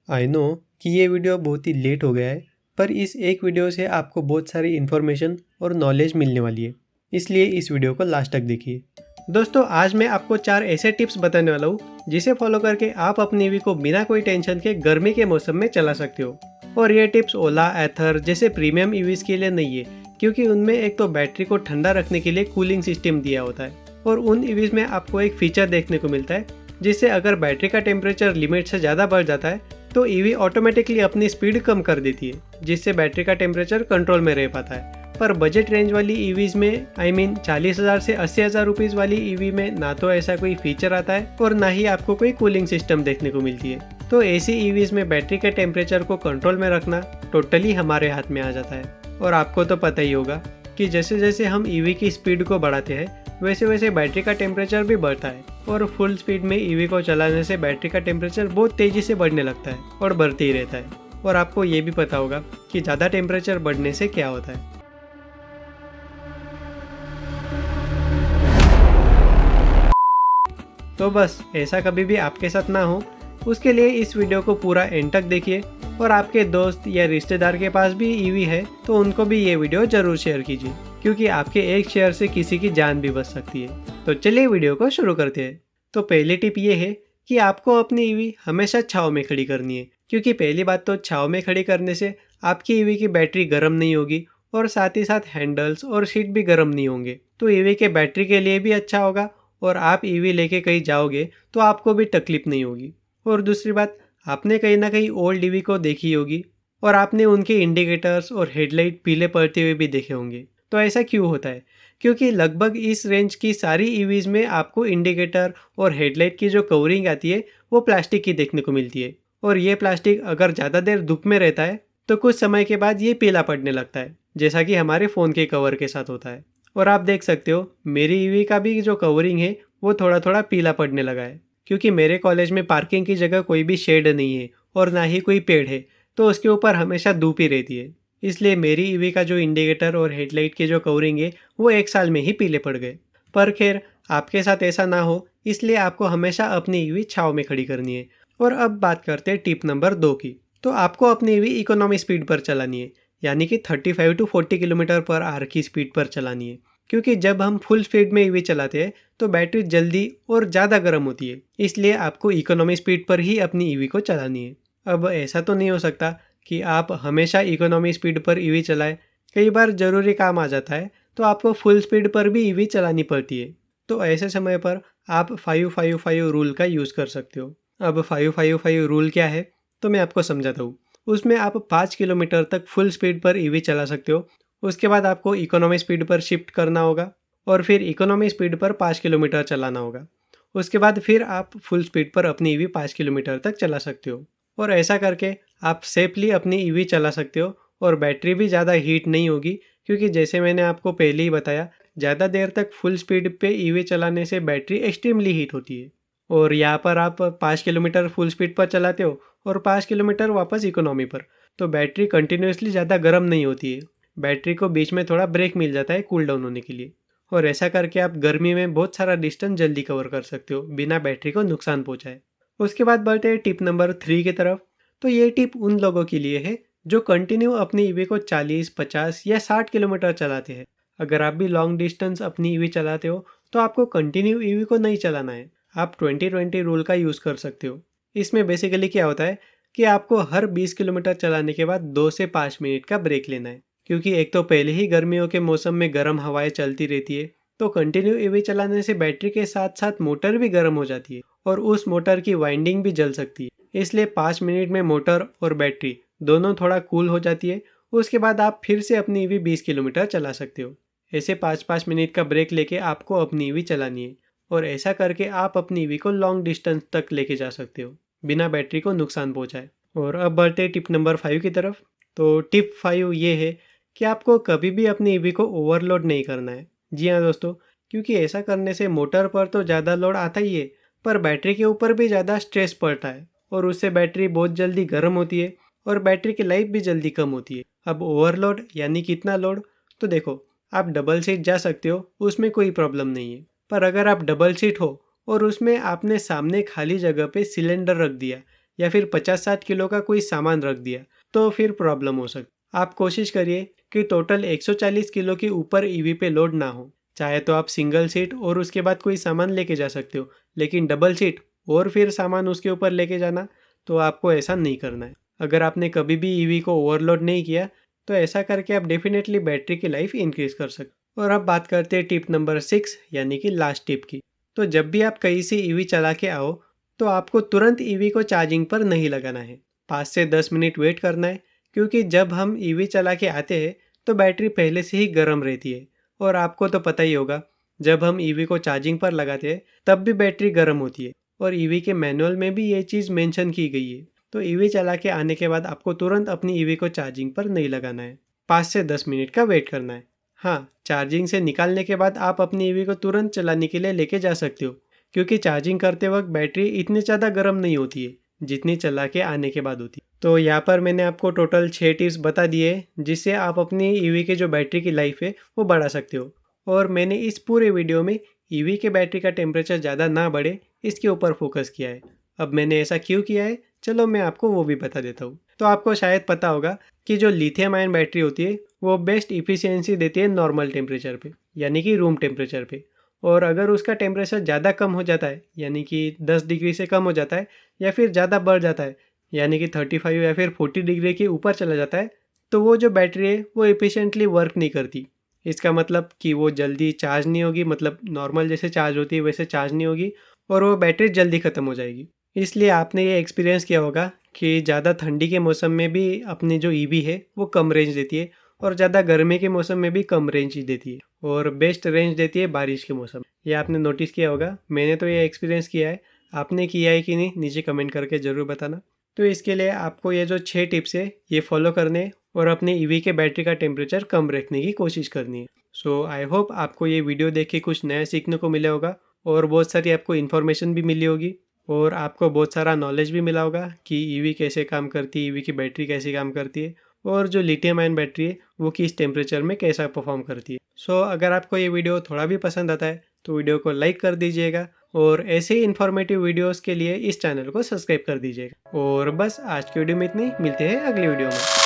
I know कि ये video बहुत ही लेट हो गया है, पर इस एक वीडियो से आपको बहुत सारी इन्फॉर्मेशन और नॉलेज मिलने वाली है, इसलिए इस वीडियो को लास्ट तक देखिए। दोस्तों, आज मैं आपको 4 ऐसे टिप्स बताने वाला हूँ जिसे फॉलो करके आप अपनी ईवी को बिना कोई टेंशन के गर्मी के मौसम में चला सकते हो। और ये टिप्स ओला, एथर जैसे प्रीमियम ईवीज के लिए नहीं है, क्योंकि उनमें एक तो बैटरी को ठंडा रखने के लिए कूलिंग सिस्टम दिया होता है, और उन ईवीज में आपको एक फीचर देखने को मिलता है जिससे अगर बैटरी का टेम्परेचर लिमिट से ज़्यादा बढ़ जाता है तो ईवी ऑटोमेटिकली अपनी स्पीड कम कर देती है, जिससे बैटरी का टेम्परेचर कंट्रोल में रह पाता है। पर बजट रेंज वाली ईवीज में 40,000 से 80,000 रुपीज़ वाली ईवी में ना तो ऐसा कोई फीचर आता है और ना ही आपको कोई कूलिंग सिस्टम देखने को मिलती है। तो ऐसी ईवीज में बैटरी के टेम्परेचर को कंट्रोल में रखना टोटली हमारे हाथ में आ जाता है। और आपको तो पता ही होगा कि जैसे जैसे हम ईवी की स्पीड को बढ़ाते हैं वैसे वैसे बैटरी का टेम्परेचर भी बढ़ता है, और फुल स्पीड में ईवी को चलाने से बैटरी का टेम्परेचर बहुत तेज़ी से बढ़ने लगता है और बढ़ते ही रहता है। और आपको ये भी पता होगा कि ज़्यादा टेम्परेचर बढ़ने से क्या होता है। तो बस ऐसा कभी भी आपके साथ ना हो, उसके लिए इस वीडियो को पूरा एंड तक देखिए। और आपके दोस्त या रिश्तेदार के पास भी ईवी है तो उनको भी ये वीडियो जरूर शेयर कीजिए, क्योंकि आपके एक शेयर से किसी की जान भी बच सकती है। तो चलिए वीडियो को शुरू करते हैं। तो पहली टिप ये है कि आपको अपनी ईवी हमेशा छांव में खड़ी करनी है, क्योंकि पहली बात तो छांव में खड़ी करने से आपकी ईवी की बैटरी गर्म नहीं होगी, और साथ ही साथ हैंडल्स और सीट भी गर्म नहीं होंगे। तो ईवी के बैटरी के लिए भी अच्छा होगा, और आप ईवी लेके कहीं जाओगे तो आपको भी तकलीफ नहीं होगी। और दूसरी बात, आपने कहीं ना कहीं ओल्ड ईवी को देखी होगी और आपने उनके इंडिकेटर्स और हेडलाइट पीले पड़ते हुए भी देखे होंगे। तो ऐसा क्यों होता है? क्योंकि लगभग इस रेंज की सारी ईवीज में आपको इंडिकेटर और हेडलाइट की जो कवरिंग आती है वो प्लास्टिक की देखने को मिलती है, और ये प्लास्टिक अगर ज़्यादा देर धूप में रहता है तो कुछ समय के बाद ये पीला पड़ने लगता है, जैसा कि हमारे फ़ोन के कवर के साथ होता है। और आप देख सकते हो मेरी ईवी का भी जो कवरिंग है वो थोड़ा थोड़ा पीला पड़ने लगा है, क्योंकि मेरे कॉलेज में पार्किंग की जगह कोई भी शेड नहीं है और ना ही कोई पेड़ है, तो उसके ऊपर हमेशा धूप ही रहती है। इसलिए मेरी ईवी का जो इंडिकेटर और हेडलाइट की जो कवरिंग है वो 1 साल में ही पीले पड़ गए। पर खैर, आपके साथ ऐसा ना हो इसलिए आपको हमेशा अपनी ईवी छाँव में खड़ी करनी है। और अब बात करते हैं टिप नंबर 2 की। तो आपको अपनी ईवी इकोनॉमी स्पीड पर चलानी है, यानी कि 35 टू 40 किलोमीटर पर आवर की स्पीड पर चलानी है, क्योंकि जब हम फुल स्पीड में ईवी चलाते हैं तो बैटरी जल्दी और ज़्यादा गर्म होती है, इसलिए आपको इकोनॉमी स्पीड पर ही अपनी ईवी को चलानी है। अब ऐसा तो नहीं हो सकता कि आप हमेशा इकोनॉमी स्पीड पर ईवी चलाएं। कई बार ज़रूरी काम आ जाता है तो आपको फुल स्पीड पर भी ईवी चलानी पड़ती है। तो ऐसे समय पर आप 555 रूल का यूज़ कर सकते हो। अब 555 रूल क्या है, तो मैं आपको समझाता हूँ। उसमें आप 5 किलोमीटर तक फुल स्पीड पर ईवी चला सकते हो। उसके बाद आपको इकोनॉमी स्पीड पर शिफ्ट करना होगा, और फिर इकोनॉमी स्पीड पर 5 किलोमीटर चलाना होगा। उसके बाद फिर आप फुल स्पीड पर अपनी ईवी 5 किलोमीटर तक चला सकते हो। और ऐसा करके आप सेफली अपनी ईवी चला सकते हो, और बैटरी भी ज़्यादा हीट नहीं होगी, क्योंकि जैसे मैंने आपको पहले ही बताया, ज़्यादा देर तक फुल स्पीड पे ईवी चलाने से बैटरी एक्सट्रीमली हीट होती है। और यहाँ पर आप 5 किलोमीटर फुल स्पीड पर चलाते हो और 5 किलोमीटर वापस इकोनॉमी पर, तो बैटरी कंटिन्यूसली ज़्यादा गर्म नहीं होती है। बैटरी को बीच में थोड़ा ब्रेक मिल जाता है कूल डाउन होने के लिए। और ऐसा करके आप गर्मी में बहुत सारा डिस्टेंस जल्दी कवर कर सकते हो बिना बैटरी को नुकसान पहुंचाए। उसके बाद बढ़ते हैं टिप नंबर 3 की तरफ। तो ये टिप उन लोगों के लिए है जो कंटिन्यू अपनी ईवी को 40, 50 या 60 किलोमीटर चलाते हैं। अगर आप भी लॉन्ग डिस्टेंस अपनी ईवी चलाते हो तो आपको कंटिन्यू ईवी को नहीं चलाना है। आप 20-20 रूल का यूज़ कर सकते हो। इसमें बेसिकली क्या होता है कि आपको हर 20 किलोमीटर चलाने के बाद 2 से 5 मिनट का ब्रेक लेना है, क्योंकि एक तो पहले ही गर्मियों के मौसम में गर्म हवाएं चलती रहती है, तो कंटिन्यू ईवी चलाने से बैटरी के साथ साथ मोटर भी गर्म हो जाती है और उस मोटर की वाइंडिंग भी जल सकती है। इसलिए 5 मिनट में मोटर और बैटरी दोनों थोड़ा कूल हो जाती है। उसके बाद आप फिर से अपनी ईवी 20 किलोमीटर चला सकते हो। ऐसे 5-5 मिनट का ब्रेक लेके आपको अपनी ईवी चलानी है, और ऐसा करके आप अपनी ईवी को लॉन्ग डिस्टेंस तक लेके जा सकते हो बिना बैटरी को नुकसान पहुंचाए। और अब बढ़ते टिप नंबर 5 की तरफ। तो टिप 5 ये है कि आपको कभी भी अपनी ईवी को ओवरलोड नहीं करना है। जी हाँ दोस्तों, क्योंकि ऐसा करने से मोटर पर तो ज़्यादा लोड आता ही है, पर बैटरी के ऊपर भी ज़्यादा स्ट्रेस पड़ता है, और उससे बैटरी बहुत जल्दी गर्म होती है और बैटरी की लाइफ भी जल्दी कम होती है। अब ओवरलोड यानी कितना लोड, तो देखो, आप डबल सीट जा सकते हो, उसमें कोई प्रॉब्लम नहीं है। पर अगर आप डबल सीट हो और उसमें आपने सामने खाली जगह पे सिलेंडर रख दिया, या फिर 50-60 किलो का कोई सामान रख दिया तो फिर प्रॉब्लम हो सकती। आप कोशिश करिए कि टोटल 140 किलो के ऊपर ईवी पे लोड ना हो। चाहे तो आप सिंगल सीट और उसके बाद कोई सामान लेके जा सकते हो, लेकिन डबल सीट और फिर सामान उसके ऊपर लेके जाना तो आपको ऐसा नहीं करना है। अगर आपने कभी भी ईवी को ओवरलोड नहीं किया तो ऐसा करके आप डेफिनेटली बैटरी की लाइफ इंक्रीज कर सकते। और अब बात करते हैं टिप नंबर 6 यानी कि लास्ट टिप की। तो जब भी आप कहीं से ईवी चला के आओ तो आपको तुरंत ईवी को चार्जिंग पर नहीं लगाना है। 5 से 10 मिनट वेट करना है, क्योंकि जब हम ईवी चला के आते हैं तो बैटरी पहले से ही गर्म रहती है। और आपको तो पता ही होगा, जब हम ईवी को चार्जिंग पर लगाते हैं तब भी बैटरी गर्म होती है। और ईवी के मैनुअल में भी ये चीज़ मेंशन की गई है। तो ईवी चला के आने के बाद आपको तुरंत अपनी ईवी को चार्जिंग पर नहीं लगाना है। 5 से 10 मिनट का वेट करना है। हाँ, चार्जिंग से निकालने के बाद आप अपनी ईवी को तुरंत चलाने के लिए लेके जा सकते हो, क्योंकि चार्जिंग करते वक्त बैटरी इतनी ज़्यादा गर्म नहीं होती है जितनी चला के आने के बाद होती है। तो यहाँ पर मैंने आपको टोटल 6 टिप्स बता दिए जिससे आप अपनी ईवी के जो बैटरी की लाइफ है वो बढ़ा सकते हो। और मैंने इस पूरे वीडियो में ईवी के बैटरी का टेम्परेचर ज़्यादा ना बढ़े इसके ऊपर फोकस किया है। अब मैंने ऐसा क्यों किया है, चलो मैं आपको वो भी बता देता हूँ। तो आपको शायद पता होगा कि जो लिथियम आयन बैटरी होती है वो बेस्ट इफ़िशियंसी देती है नॉर्मल टेम्परेचर पे, यानी कि रूम टेम्परेचर पे। और अगर उसका टेम्परेचर ज़्यादा कम हो जाता है, यानी कि 10 डिग्री से कम हो जाता है या फिर ज़्यादा बढ़ जाता है, यानी कि 35 या फिर 40 डिग्री के ऊपर चला जाता है, तो वो जो बैटरी है वो एफिशिएंटली वर्क नहीं करती। इसका मतलब कि वो जल्दी चार्ज नहीं होगी, मतलब नॉर्मल जैसे चार्ज होती है वैसे चार्ज नहीं होगी, और वो बैटरी जल्दी ख़त्म हो जाएगी। इसलिए आपने ये एक्सपीरियंस किया होगा कि ज़्यादा ठंडी के मौसम में भी अपनी जो ईवी है वो कम रेंज देती है, और ज़्यादा गर्मी के मौसम में भी कम रेंज ही देती है, और बेस्ट रेंज देती है बारिश के मौसम। ये आपने नोटिस किया होगा, मैंने तो ये एक्सपीरियंस किया है। आपने किया है कि नहीं, नीचे कमेंट करके ज़रूर बताना। तो इसके लिए आपको ये जो 6 टिप्स है ये फॉलो करने हैं और अपने ईवी के बैटरी का टेम्परेचर कम रखने की कोशिश करनी है। सो आई होप आपको ये वीडियो देख के कुछ नया सीखने को मिला होगा, और बहुत सारी आपको इन्फॉर्मेशन भी मिली होगी, और आपको बहुत सारा नॉलेज भी मिला होगा कि ईवी कैसे काम करती है, ईवी की बैटरी कैसे काम करती है, और जो लिथियम आयन बैटरी है वो किस टेम्परेचर में कैसा परफॉर्म करती है। सो अगर आपको ये वीडियो थोड़ा भी पसंद आता है तो वीडियो को लाइक कर दीजिएगा, और ऐसे ही इन्फॉर्मेटिव वीडियोस के लिए इस चैनल को सब्सक्राइब कर दीजिएगा। और बस आज की वीडियो में इतनी, मिलते हैं अगली वीडियो में।